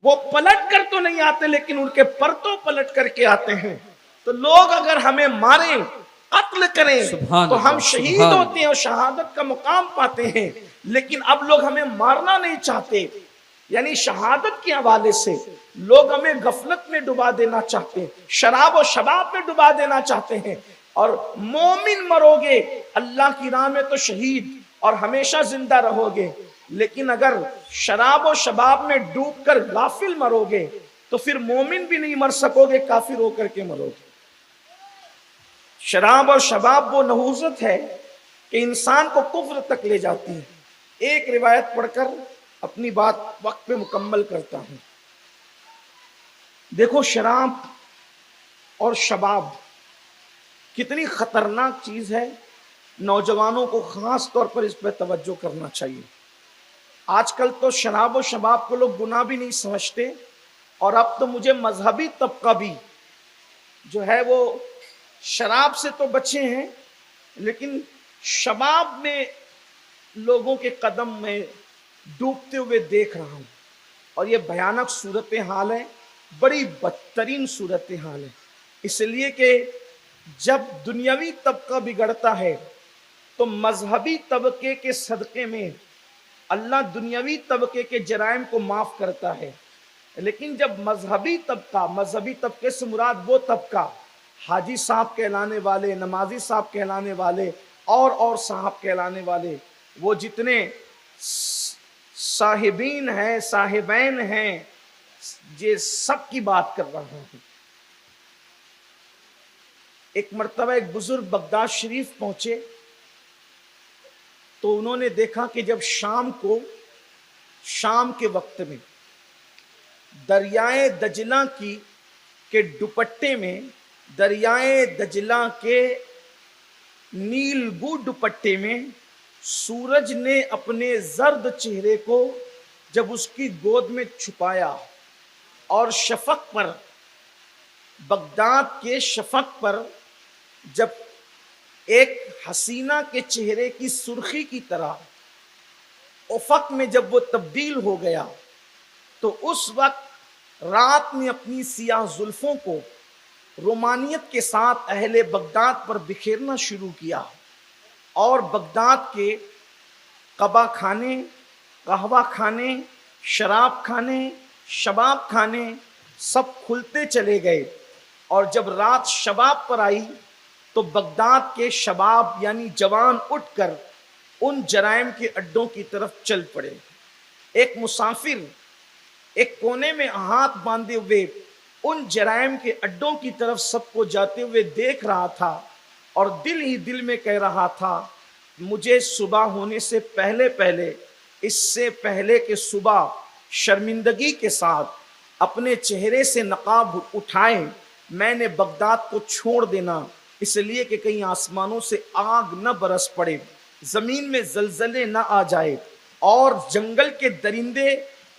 وہ پلٹ کر تو نہیں آتے لیکن ان کے پر تو پلٹ کر کے آتے ہیں. تو لوگ اگر ہمیں ماریں، قتل کریں تو ہم شہید ہوتے ہیں اور شہادت کا مقام پاتے ہیں. لیکن اب لوگ ہمیں مارنا نہیں چاہتے، یعنی شہادت کے حوالے سے لوگ ہمیں غفلت میں ڈبا دینا چاہتے ہیں، شراب و شباب میں ڈبا دینا چاہتے ہیں. اور مومن مرو گے اللہ کی راہ میں تو شہید اور ہمیشہ زندہ رہو گے، لیکن اگر شراب و شباب میں ڈوب کر غافل مرو گے تو پھر مومن بھی نہیں مر سکو گے، کافر ہو کر کے مرو گے. شراب اور شباب وہ نحوست ہے کہ انسان کو کفر تک لے جاتی ہے. ایک روایت پڑھ کر اپنی بات وقت پہ مکمل کرتا ہوں. دیکھو شراب اور شباب کتنی خطرناک چیز ہے، نوجوانوں کو خاص طور پر اس پہ توجہ کرنا چاہیے. آج کل تو شراب و شباب کو لوگ گناہ بھی نہیں سمجھتے، اور اب تو مجھے مذہبی طبقہ بھی جو ہے وہ شراب سے تو بچے ہیں لیکن شباب میں لوگوں کے قدم میں ڈوبتے ہوئے دیکھ رہا ہوں. اور یہ بھیانک صورتحال ہے، بڑی بدترین صورتحال ہے. اس لیے کہ جب دنیاوی طبقہ بگڑتا ہے تو مذہبی طبقے کے صدقے میں اللہ دنیاوی طبقے کے جرائم کو معاف کرتا ہے. لیکن جب مذہبی طبقے سے مراد وہ طبقہ حاجی صاحب کہلانے والے، نمازی صاحب کہلانے والے اور صاحب کہلانے والے، وہ جتنے صاحبین ہیں صاحبین ہیں، یہ سب کی بات کر رہا ہوں. ایک مرتبہ ایک بزرگ بغداد شریف پہنچے تو انہوں نے دیکھا کہ جب شام کے وقت میں دریائے دجلہ کے دوپٹے میں، دریائے دجلہ کے نیل گو دوپٹے میں سورج نے اپنے زرد چہرے کو جب اس کی گود میں چھپایا اور شفق پر، بغداد کے شفق پر جب ایک حسینہ کے چہرے کی سرخی کی طرح افق میں جب وہ تبدیل ہو گیا تو اس وقت رات نے اپنی سیاہ زلفوں کو رومانیت کے ساتھ اہل بغداد پر بکھیرنا شروع کیا، اور بغداد کے قبا خانے، قہوہ خانے، شراب خانے، شباب خانے سب کھلتے چلے گئے. اور جب رات شباب پر آئی تو بغداد کے شباب یعنی جوان اٹھ کر ان جرائم کے اڈوں کی طرف چل پڑے. ایک مسافر ایک کونے میں ہاتھ باندھے ہوئے ان جرائم کے اڈوں کی طرف سب کو جاتے ہوئے دیکھ رہا تھا اور دل ہی دل میں کہہ رہا تھا مجھے صبح ہونے سے پہلے اس سے پہلے کہ صبح شرمندگی کے ساتھ اپنے چہرے سے نقاب اٹھائیں میں نے بغداد کو چھوڑ دینا، اس لیے کہ کہیں آسمانوں سے آگ نہ برس پڑے، زمین میں زلزلے نہ آ جائے اور جنگل کے درندے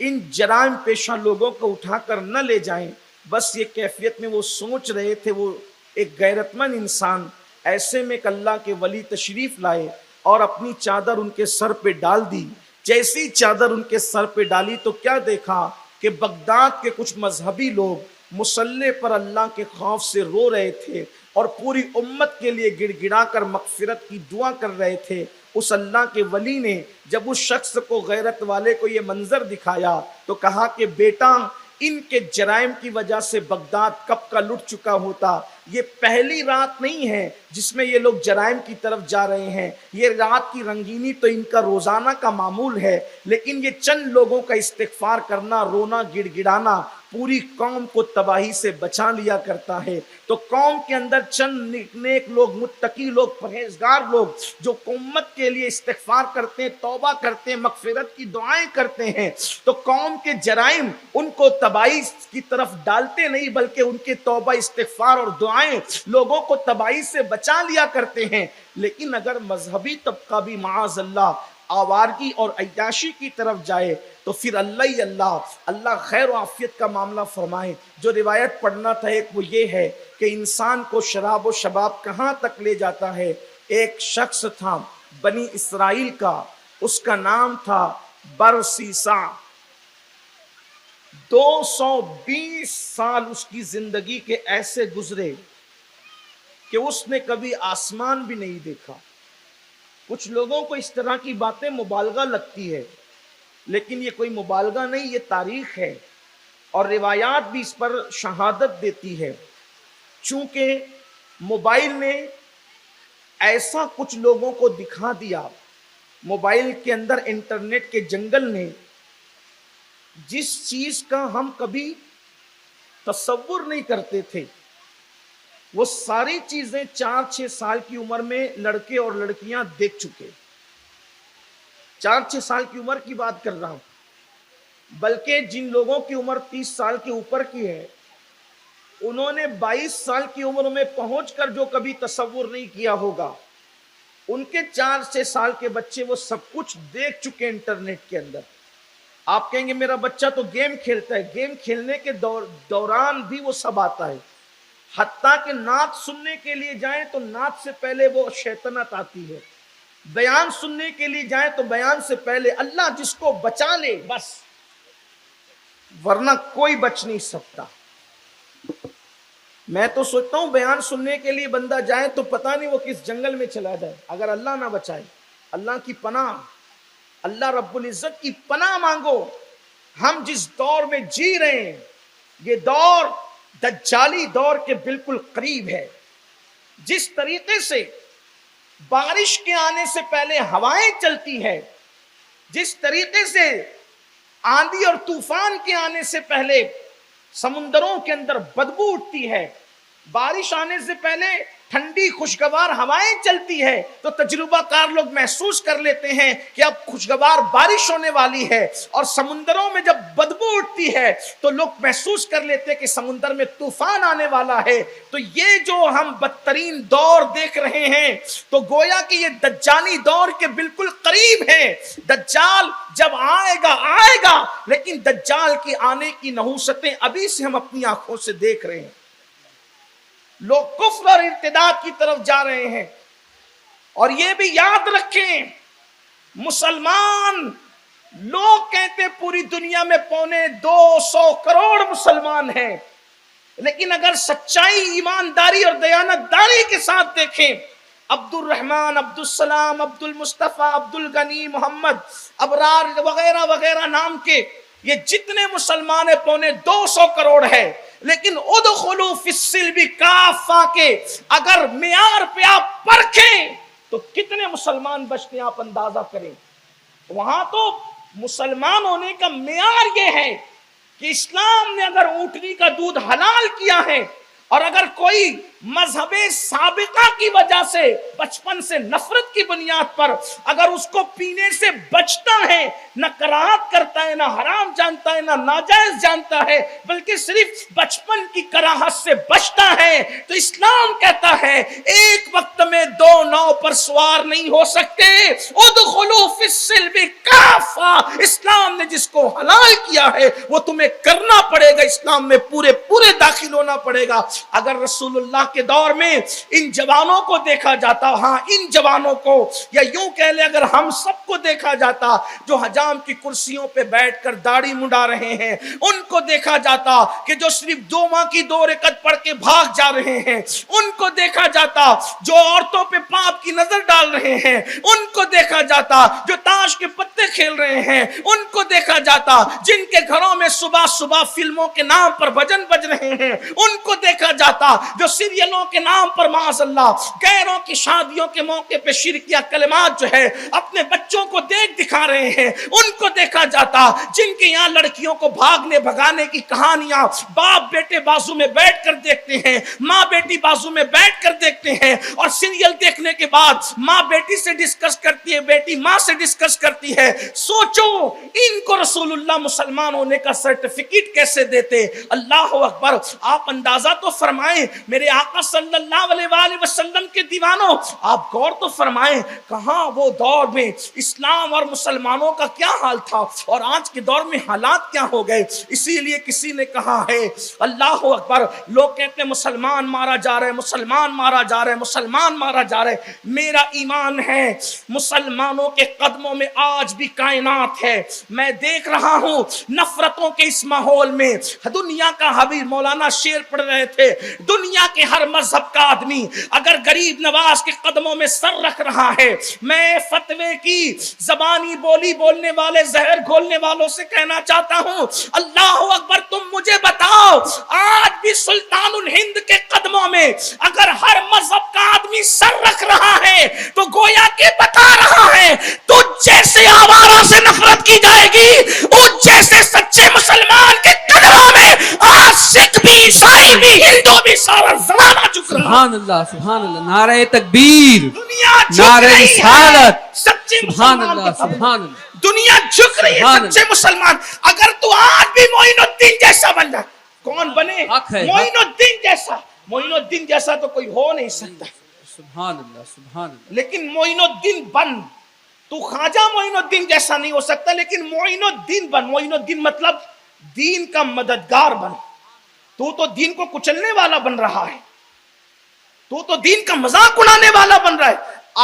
ان جرائم پیشہ لوگوں کو اٹھا کر نہ لے جائیں. بس یہ کیفیت میں وہ سوچ رہے تھے. وہ ایک غیرت مند انسان ایسے میں کہ اللہ کے ولی تشریف لائے اور اپنی چادر ان کے سر پہ ڈال دی. جیسی چادر ان کے سر پہ ڈالی تو کیا دیکھا کہ بغداد کے کچھ مذہبی لوگ مصلی پر اللہ کے خوف سے رو رہے تھے اور پوری امت کے لیے گڑ گڑا کر مغفرت کی دعا کر رہے تھے. اس اللہ کے ولی نے جب اس شخص کو، غیرت والے کو یہ منظر دکھایا تو کہا کہ بیٹا ان کے جرائم کی وجہ سے بغداد کب کا لٹ چکا ہوتا. یہ پہلی رات نہیں ہے جس میں یہ لوگ جرائم کی طرف جا رہے ہیں، یہ رات کی رنگینی تو ان کا روزانہ کا معمول ہے، لیکن یہ چند لوگوں کا استغفار کرنا، رونا، گڑ گڑانا پوری قوم کو تباہی سے بچا لیا کرتا ہے. تو قوم کے اندر چند نیک لوگ، متقی لوگ، پرہیزگار لوگ جو امت کے لیے استغفار کرتے ہیں، توبہ کرتے ہیں، مغفرت کی دعائیں کرتے ہیں، تو قوم کے جرائم ان کو تباہی کی طرف ڈالتے نہیں بلکہ ان کے توبہ، استغفار اور دعائیں لوگوں کو تباہی سے بچا لیا کرتے ہیں. لیکن اگر مذہبی طبقہ بھی معاذ اللہ آوارگی اور عیاشی کی طرف جائے تو پھر اللہ خیر و عافیت کا معاملہ فرمائے. جو روایت پڑھنا تھا ایک وہ یہ ہے کہ انسان کو شراب و شباب کہاں تک لے جاتا ہے. ایک شخص تھا بنی اسرائیل کا، اس کا نام تھا برسیسا. 220 سال اس کی زندگی کے ایسے گزرے کہ اس نے کبھی آسمان بھی نہیں دیکھا. کچھ لوگوں کو اس طرح کی باتیں مبالغہ لگتی ہے، لیکن یہ کوئی مبالغہ نہیں، یہ تاریخ ہے اور روایات بھی اس پر شہادت دیتی ہے. چونکہ موبائل نے ایسا کچھ لوگوں کو دکھا دیا، موبائل کے اندر انٹرنیٹ کے جنگل نے جس چیز کا ہم کبھی تصور نہیں کرتے تھے، وہ ساری چیزیں 4-6 سال کی عمر میں لڑکے اور لڑکیاں دیکھ چکے. 4-6 سال کی عمر کی بات کر رہا ہوں، بلکہ جن لوگوں کی عمر 30 سال کے اوپر کی ہے، انہوں نے 22 سال کی عمر میں پہنچ کر جو کبھی تصور نہیں کیا ہوگا، ان کے 4-6 سال کے بچے وہ سب کچھ دیکھ چکے انٹرنیٹ کے اندر. آپ کہیں گے میرا بچہ تو گیم کھیلتا ہے، گیم کھیلنے کے دوران بھی وہ سب آتا ہے. حتیٰ کہ نعت سننے کے لیے جائیں تو نعت سے پہلے وہ شیطنت آتی ہے، بیان سننے کے لیے جائیں تو بیان سے پہلے اللہ جس کو بچا لے بس، ورنہ کوئی بچ نہیں سکتا. میں تو سوچتا ہوں بیان سننے کے لیے بندہ جائے تو پتہ نہیں وہ کس جنگل میں چلا جائے اگر اللہ نہ بچائے. اللہ کی پناہ، اللہ رب العزت کی پناہ مانگو. ہم جس دور میں جی رہے ہیں یہ دور دجالی دور کے بالکل قریب ہے. جس طریقے سے بارش کے آنے سے پہلے ہوائیں چلتی ہے، جس طریقے سے آندھی اور طوفان کے آنے سے پہلے سمندروں کے اندر بدبو اٹھتی ہے، بارش آنے سے پہلے ٹھنڈی خوشگوار ہوائیں چلتی ہے، تو تجربہ کار لوگ محسوس کر لیتے ہیں کہ اب خوشگوار بارش ہونے والی ہے. اور سمندروں میں جب بدبو اٹھتی ہے تو لوگ محسوس کر لیتے ہیں کہ سمندر میں طوفان آنے والا ہے. تو یہ جو ہم بدترین دور دیکھ رہے ہیں تو گویا کہ یہ دجالی دور کے بالکل قریب ہے. دجال جب آئے گا لیکن دجال کی آنے کی نحوستیں ابھی سے ہم اپنی آنکھوں سے دیکھ رہے ہیں. لوگ کفر اور ارتداد کی طرف جا رہے ہیں. اور یہ بھی یاد رکھیں، مسلمان لوگ کہتے پوری دنیا میں 250 کروڑ مسلمان ہیں، لیکن اگر سچائی، ایمانداری اور دیانتداری کے ساتھ دیکھیں، عبد الرحمن، عبد السلام، عبد المصطفیٰ، عبد الغنی، محمد ابرار وغیرہ وغیرہ نام کے یہ جتنے مسلمان ہیں 250 کروڑ ہے. لیکن ادخلوا فی السلم کافہ کے اگر معیار پہ آپ پرکھیں تو کتنے مسلمان بچتے ہیں آپ اندازہ کریں. وہاں تو مسلمان ہونے کا معیار یہ ہے کہ اسلام نے اگر اونٹنی کا دودھ حلال کیا ہے، اور اگر کوئی مذہب سابقہ کی وجہ سے بچپن سے نفرت کی بنیاد پر اگر اس کو پینے سے بچتا ہے، نہ کراہت کرتا ہے، نہ حرام جانتا ہے، نہ ناجائز جانتا ہے، بلکہ صرف بچپن کی کراہت سے بچتا ہے، تو اسلام کہتا ہے ایک وقت میں 2 ناؤ پر سوار نہیں ہو سکتے. ادخلوا فی السلم کافہ، اسلام نے جس کو حلال کیا ہے وہ تمہیں کرنا پڑے گا، اسلام میں پورے داخل ہونا پڑے گا. اگر رسول اللہ کے دور میں ان جوانوں کو دیکھا جاتا، ہاں ان جوانوں کو، یا یوں کہہ لیں اگر ہم سب کو دیکھا جاتا جو حجام کی کرسیوں پہ بیٹھ کر داڑھی منڈا رہے ہیں، ان کو دیکھا جاتا کہ جو صرف 2 ماہ کی 2 رکعت پڑھ کے بھاگ جا رہے ہیں، ان کو دیکھا جاتا جو عورتوں پہ پاپ کی نظر ڈال رہے ہیں، ان کو دیکھا جاتا جو تاش کے پتے کھیل رہے ہیں، ان کو دیکھا جاتا جن کے گھروں میں صبح صبح فلموں کے نام پر بھجن بج رہے ہیں، ان کو دیکھا جاتا جو سیریلوں کے نام پر معاذ اللہ غیروں کی شادیوں کے موقع پہ شرکیہ کلمات جو ہے اپنے بچوں کو دکھا رہے ہیں، ان کو دیکھا جاتا جن کے یہاں لڑکیوں کو بھاگنے بھگانے کی کہانیاں باپ بیٹے بازو میں بیٹھ کر دیکھتے ہیں، ماں بیٹی بازو میں بیٹھ کر دیکھتے ہیں، اور سیریل دیکھنے کے بعد ماں بیٹی سے ڈسکس کرتی ہے، بیٹی ماں سے ڈسکس کرتی ہے. سوچو ان کو رسول اللہ مسلمان ہونے کا سرٹیفکیٹ کیسے دیتے. اللہ اکبر. آپ اندازہ تو فرمائیں میرے آقا آقا صلی اللہ علیہ وآلہ وسلم کے دیوانوں، آپ غور تو فرمائیں کہاں وہ دور میں اسلام اور مسلمانوں کا کیا حال تھا اور آج کے دور میں حالات کیا ہو گئے۔ اسی لیے کسی نے کہا ہے اللہ اکبر، لوگ کہتے ہیں مسلمان مارا جا رہا ہے، مسلمان مارا جا رہا ہے، مسلمان مارا جا رہا ہے۔ میرا ایمان ہے مسلمانوں کے قدموں میں آج بھی کائنات ہے۔ میں دیکھ رہا ہوں نفرتوں کے اس ماحول میں دنیا کا حبیب مولانا شعر پڑھ رہے تھے، دنیا کے ہر مذہب کا آدمی اگر غریب نواز کے قدموں میں سر رکھ رہا ہے، میں فتوے کی زبانی بولی بولنے والے زہر گھولنے والوں سے کہنا چاہتا ہوں اللہ اکبر، تم مجھے بتاؤ آج بھی سلطان الہند کے قدموں میں اگر ہر مذہب کا آدمی سر رکھ رہا ہے تو گویا کہ بتا رہا ہے تو جیسے آوارہ سے نفرت کی جائے گی اس جیسے سچے مسلمان کے قدموں میں آج سکھ بھی، عیسائی بھی، ہندو بھی، سارا زمانہ جھک رہا ہے۔ سبحان اللہ، سبحان اللہ، نعرہ تکبیر، دنیا جھک نعرہ رہی ہے رسالت، سچے سبحان مسلمان اللہ، کے قدموں۔ سبحان اللہ، دنیا جھک رہی ہے سبحان سچے مسلمان۔ اگر تو آج بھی معین الدین جیسا بن جائے، کون بنے؟ حق ہے، معین الدین جیسا۔ معین الدین جیسا تو کوئی ہو نہیں سکتا، سبحان اللہ، سبحان اللہ، لیکن معین الدین بن۔ تو خواجہ معین الدین جیسا نہیں ہو سکتا، لیکن معین الدین بن۔ معین الدین مطلب دین کا مددگار بن۔ تو دین کو کچلنے والا بن رہا ہے، تو دین کا مذاق اڑانے والا بن رہا ہے۔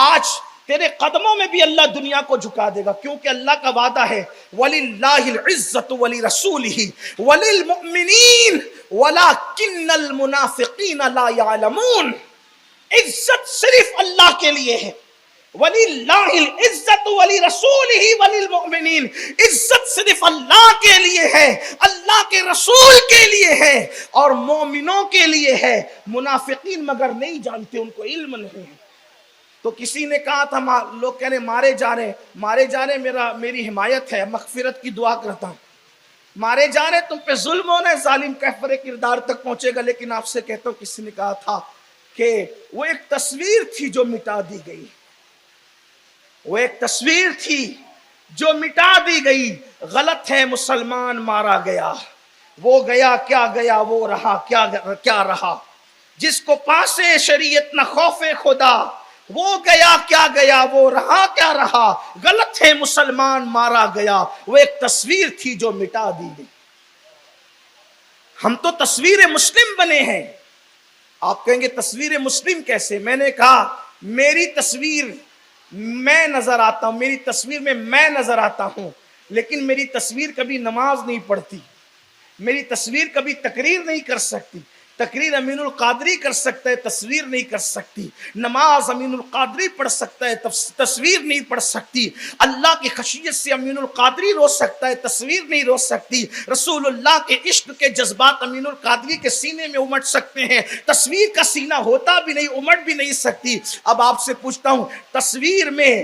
آج تیرے قدموں میں بھی اللہ دنیا کو جھکا دے گا، کیونکہ اللہ کا وعدہ ہے وَلِلَّهِ الْعِزَّةُ وَلِرَسُولِهِ وَلِلْمُؤْمِنِينَ وَلَكِنَّ الْمُنَافِقِينَ لَا يَعْلَمُونَ۔ عزت صرف اللہ کے لیے ہے، وَلِلَّهِ الْعِزَّةُ وَلِرَسُولِهِ وَلِلْمُؤْمِنِينَ، عزت صرف اللہ کے لیے ہے، اللہ کے رسول کے لیے ہے اور مومنوں کے لیے ہے۔ منافقین مگر نہیں جانتے، ان کو علم نہیں ہے۔ تو کسی نے کہا تھا لوگ کہنے مارے جا رہے، میری حمایت ہے، مغفرت کی دعا کرتا ہوں۔ مارے جا رہے، تم پہ ظلم ہونا ہے، ظالم کہفر کردار تک پہنچے گا۔ لیکن آپ سے کہتا ہوں کسی نے کہا تھا کہ وہ ایک تصویر تھی جو مٹا دی گئی، وہ ایک تصویر تھی جو مٹا دی گئی۔ غلط ہے مسلمان مارا گیا، وہ گیا کیا گیا، وہ رہا کیا رہا۔ جس کو پاسے شریعت نہ خوف خدا، وہ گیا کیا گیا، وہ رہا کیا رہا۔ غلط ہے مسلمان مارا گیا، وہ ایک تصویر تھی جو مٹا دی گئی۔ ہم تو تصویر مسلم بنے ہیں۔ آپ کہیں گے تصویر مسلم کیسے؟ میں نے کہا میری تصویر میں نظر آتا ہوں، میری تصویر میں میں نظر آتا ہوں، لیکن میری تصویر کبھی نماز نہیں پڑھتی، میری تصویر کبھی تقریر نہیں کر سکتی۔ تقریر امین القادری کر سکتا ہے، تصویر نہیں کر سکتی۔ نماز امین القادری پڑھ سکتا ہے، تصویر نہیں پڑھ سکتی۔ اللہ کی خشیت سے امین القادری رو سکتا ہے، تصویر نہیں رو سکتی۔ رسول اللہ کے عشق کے جذبات امین القادری کے سینے میں امٹ سکتے ہیں، تصویر کا سینہ ہوتا بھی نہیں، امٹ بھی نہیں سکتی۔ اب آپ سے پوچھتا ہوں تصویر میں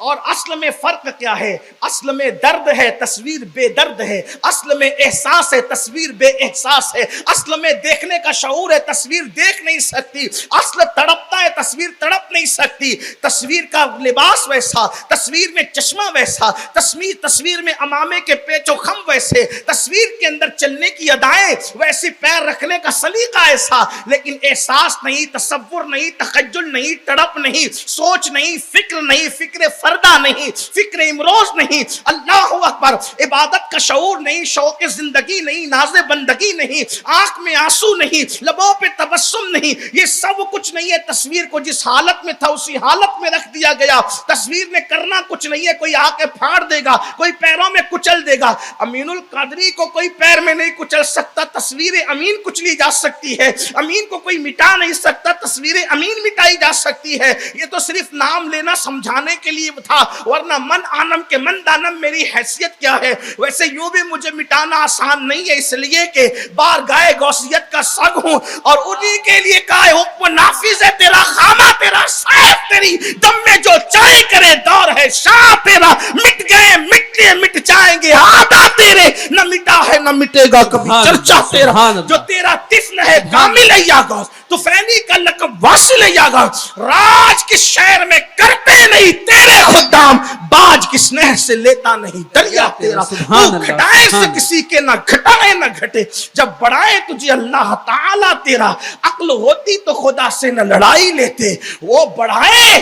اور اصل میں فرق کیا ہے؟ اصل میں درد ہے، تصویر بے درد ہے۔ اصل میں احساس ہے، تصویر بے احساس ہے۔ اصل میں دیکھنے کا شعور ہے، تصویر دیکھ نہیں سکتی۔ اصل تڑپتا ہے، تصویر تڑپ نہیں سکتی۔ تصویر کا لباس ویسا، تصویر میں چشمہ ویسا، تصویر میں امامے کے پیچ و خم ویسے، تصویر کے اندر چلنے کی ادائیں ویسی، پیر رکھنے کا سلیقہ ایسا، لیکن احساس نہیں، تصور نہیں، تخیل نہیں، تڑپ نہیں، سوچ نہیں، فکر نہیں، فکر فردہ نہیں، فکر امروز نہیں۔ اللہ اکبر، عبادت کا شعور نہیں، شوق زندگی نہیں، ناز بندگی نہیں، آنکھ میں آنسو نہیں، لبوں پہ تبسم نہیں، یہ سب کچھ نہیں ہے۔ تصویر کو جس حالت میں تھا اسی حالت میں رکھ دیا گیا۔ تصویر میں کرنا کچھ نہیں ہے، کوئی آ کے پھاڑ دے گا، کوئی پیروں میں کچل دے گا۔ امین القادری کو کوئی پیر میں نہیں کچل سکتا، تصویر امین کچلی جا سکتی ہے۔ امین کو کوئی مٹا نہیں سکتا، تصویر امین مٹائی جا سکتی ہے۔ یہ تو صرف نام لینا سمجھانے کے لیے تھا، ورنہ من آنم کے من دانم میری حیثیت کیا ہے؟ ویسے یوں بھی مجھے مٹانا آسان نہیں ہے، اس لیے کہ بار گائے غوثیت کا سگ ہوں، اور انہی کے لیے کہا حکم نافذ ہے تیرا، خامہ تیرا، سیف تیری، دم میں جو چاہے کرے، دور ہے شاہ تیرا۔ مٹ گئے مٹ لیے، مٹ جائیں گے آدھا تیرے، نہ مٹا ہے ہے نہ مٹے گا کبھی سبحان چرچا اللہ، تیرا. سبحان اللہ. جو تیرا طفل ہے کامل ہے یا غوث, تو فینی کا لقب واصل ہے یا غوث. راج کس شہر میں کرتے نہیں تیرے خدام, باج کس نہر سے لیتا نہیں دریا تیرا. سبحان تو اللہ، گھٹائے سے سبحان کسی کے نہ گھٹائے نہ گھٹے, جب بڑھائے تجھے اللہ تعالیٰ تیرا. عقل ہوتی تو خدا سے نہ لڑائی لیتے, وہ بڑھائے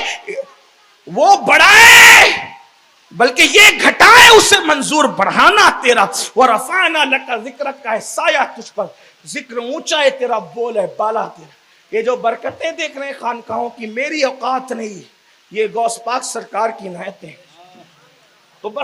بلکہ یہ گھٹائے اسے منظور بڑھانا تیرا. وَرَفَعْنَا لَكَ ذِكْرَكَ کا ہے سایہ تجھ پر, ذکر اونچا ہے تیرا, بول ہے بالا تیرا. یہ جو برکتیں دیکھ رہے ہیں خانقاہوں کی, میری اوقات نہیں, یہ غوث پاک سرکار کی عنایتیں. تو بس